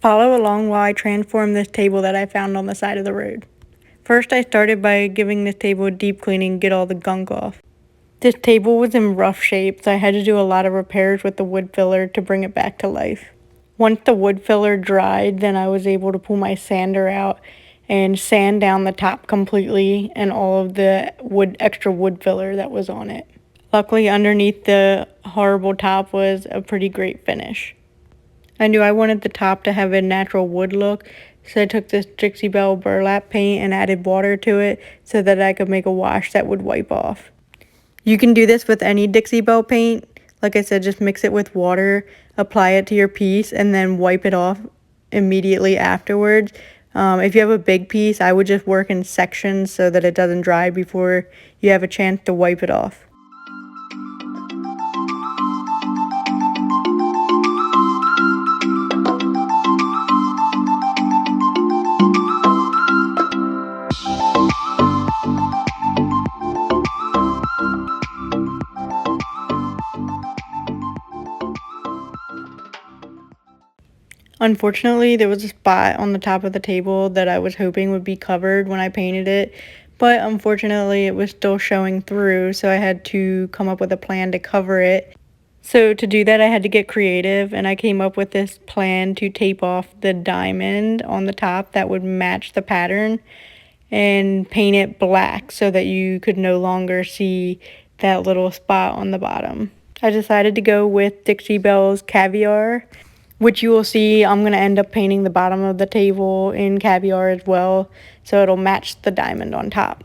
Follow along while I transform this table that I found on the side of the road. First, I started by giving this table a deep cleaning, get all the gunk off. This table was in rough shape, so I had to do a lot of repairs with the wood filler to bring it back to life. Once the wood filler dried, then I was able to pull my sander out and sand down the top completely and all of the extra wood filler that was on it. Luckily, underneath the horrible top was a pretty great finish. I knew I wanted the top to have a natural wood look, so I took this Dixie Belle burlap paint and added water to it so that I could make a wash that would wipe off. You can do this with any Dixie Belle paint. Like I said, just mix it with water, apply it to your piece, and then wipe it off immediately afterwards. If you have a big piece, I would just work in sections so that it doesn't dry before you have a chance to wipe it off. Unfortunately, there was a spot on the top of the table that I was hoping would be covered when I painted it, but unfortunately it was still showing through, so I had to come up with a plan to cover it. So to do that, I had to get creative, and I came up with this plan to tape off the diamond on the top that would match the pattern and paint it black so that you could no longer see that little spot on the bottom. I decided to go with Dixie Belle's Caviar, which you will see I'm going to end up painting the bottom of the table in Caviar as well, so it'll match the diamond on top.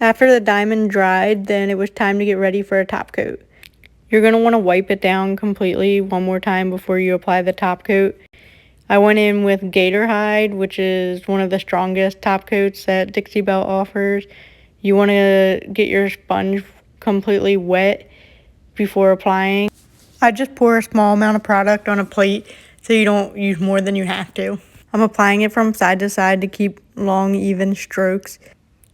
After the diamond dried, then it was time to get ready for a top coat. You're going to want to wipe it down completely one more time before you apply the top coat. I went in with gator hide, which is one of the strongest top coats that Dixie Belle offers. You want to get your sponge completely wet before applying. I just pour a small amount of product on a plate so you don't use more than you have to. I'm applying it from side to side to keep long, even strokes.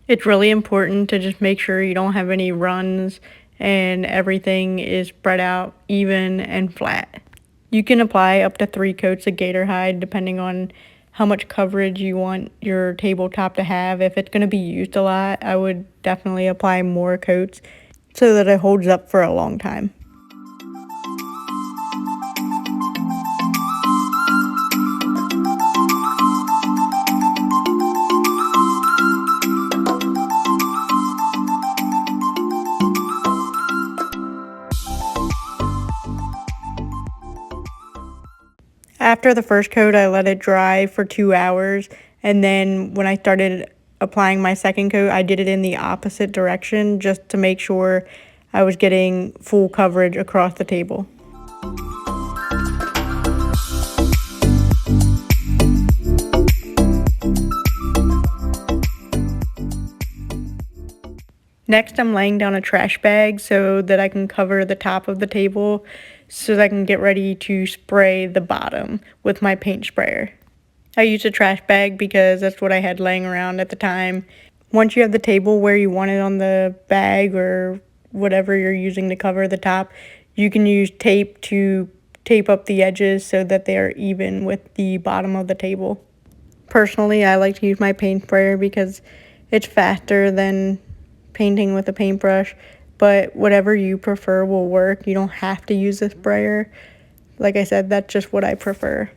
It's really important to just make sure you don't have any runs and everything is spread out even and flat. You can apply up to 3 coats of gator hide depending on how much coverage you want your tabletop to have. If it's going to be used a lot, I would definitely apply more coats so that it holds up for a long time. After the first coat, I let it dry for 2 hours, and then when I started applying my second coat, I did it in the opposite direction just to make sure I was getting full coverage across the table. Next, I'm laying down a trash bag so that I can cover the top of the table so that I can get ready to spray the bottom with my paint sprayer. I used a trash bag because that's what I had laying around at the time. Once you have the table where you want it on the bag or whatever you're using to cover the top, you can use tape to tape up the edges so that they are even with the bottom of the table. Personally, I like to use my paint sprayer because it's faster than painting with a paintbrush, but whatever you prefer will work. You don't have to use a sprayer. Like I said, that's just what I prefer.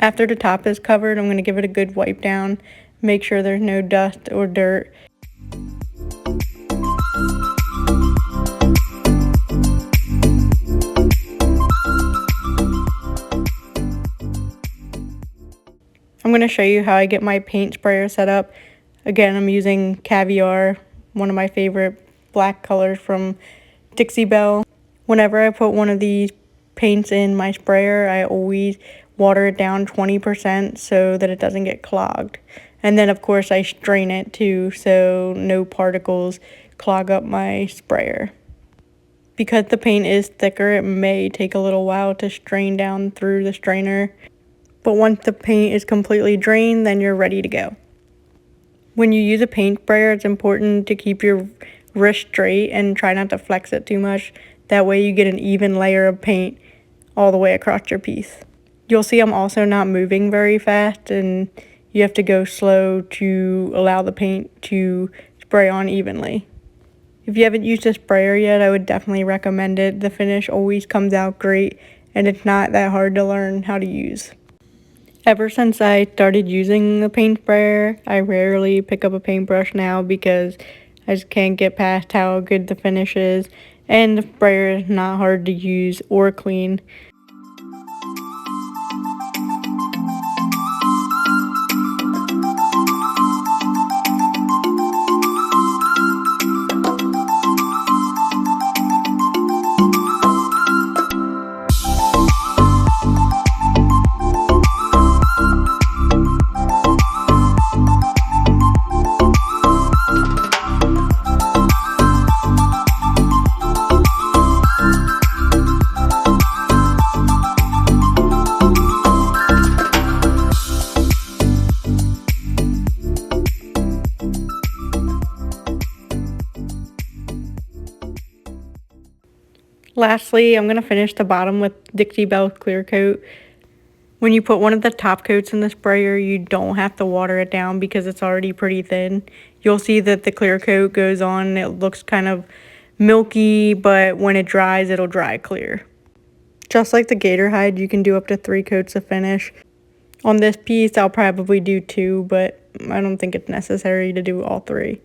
After the top is covered, I'm going to give it a good wipe down, make sure there's no dust or dirt. I'm going to show you how I get my paint sprayer set up. Again, I'm using Caviar, one of my favorite black colors from Dixie Belle. Whenever I put one of these paints in my sprayer, I always water it down 20% so that it doesn't get clogged. And then of course I strain it too so no particles clog up my sprayer. Because the paint is thicker, it may take a little while to strain down through the strainer. But once the paint is completely drained, then you're ready to go. When you use a paint sprayer, it's important to keep your wrist straight and try not to flex it too much. That way you get an even layer of paint all the way across your piece. You'll see I'm also not moving very fast, and you have to go slow to allow the paint to spray on evenly. If you haven't used a sprayer yet, I would definitely recommend it. The finish always comes out great, and it's not that hard to learn how to use. Ever since I started using the paint sprayer, I rarely pick up a paintbrush now because I just can't get past how good the finish is, and the sprayer is not hard to use or clean. Lastly, I'm going to finish the bottom with Dixie Belle Clear Coat. When you put one of the top coats in the sprayer, you don't have to water it down because it's already pretty thin. You'll see that the clear coat goes on and it looks kind of milky, but when it dries, it'll dry clear. Just like the gator hide, you can do up to 3 coats of finish. On this piece, I'll probably do 2, but I don't think it's necessary to do all 3.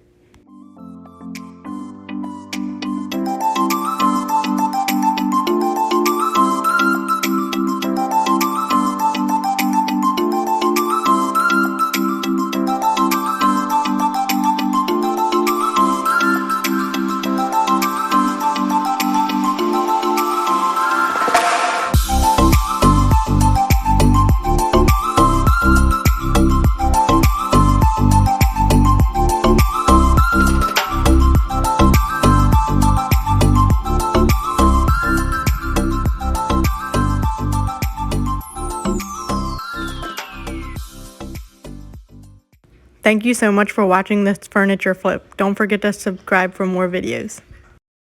Thank you so much for watching this furniture flip. Don't forget to subscribe for more videos.